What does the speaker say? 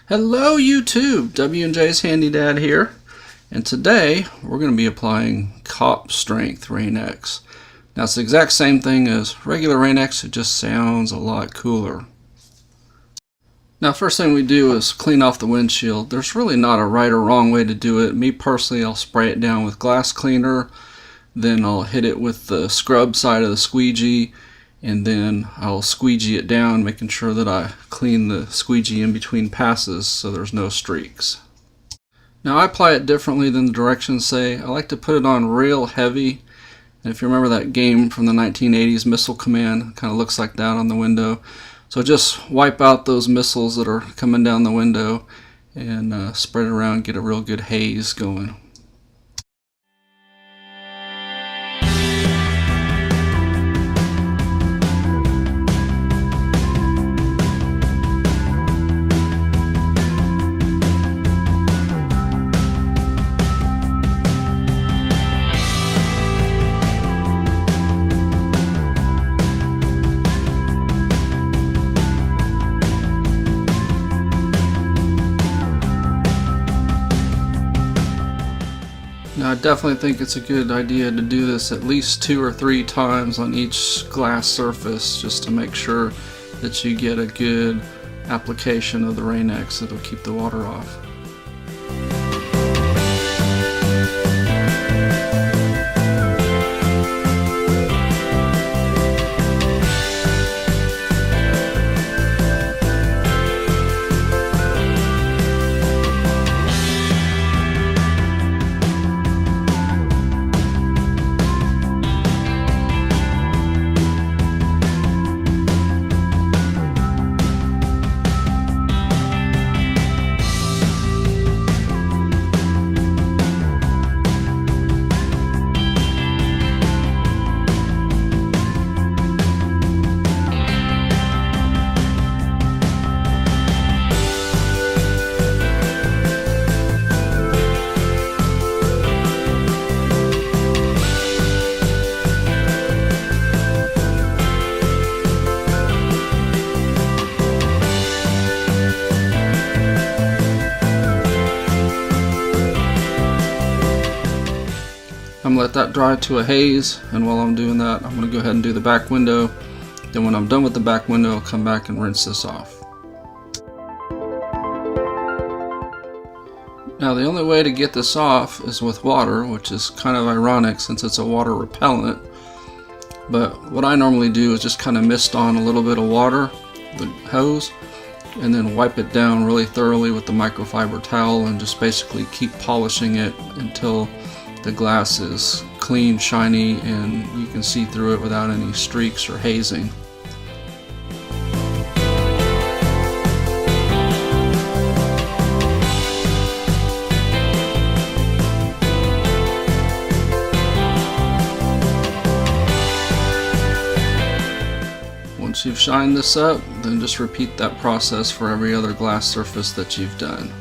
Hello YouTube, W&J's Handy Dad here, and today we're going to be applying cop strength RainX. Now it's the exact same thing as regular RainX, it just sounds a lot cooler. Now first thing we do is clean off the windshield. There's really not a right or wrong way to do it. Me personally, I'll spray it down with glass cleaner, then I'll hit it with the scrub side of the squeegee, and then I'll squeegee it down, making sure that I clean the squeegee in between passes so there's no streaks. Now I apply it differently than the directions say. I like to put it on real heavy, and if you remember that game from the 1980s, Missile Command, kind of looks like that on the window. So just wipe out those missiles that are coming down the window and spread it around, get a real good haze going. Now I definitely think it's a good idea to do this at least 2 or 3 times on each glass surface, just to make sure that you get a good application of the RainX that'll keep the water off. I'm going to let that dry to a haze, and while I'm doing that, I'm going to go ahead and do the back window. Then when I'm done with the back window, I'll come back and rinse this off. Now the only way to get this off is with water, which is kind of ironic since it's a water repellent. But what I normally do is just kind of mist on a little bit of water, the hose, and then wipe it down really thoroughly with the microfiber towel and just basically keep polishing it until the glass is clean, shiny, and you can see through it without any streaks or hazing. Once you've shined this up, then just repeat that process for every other glass surface that you've done.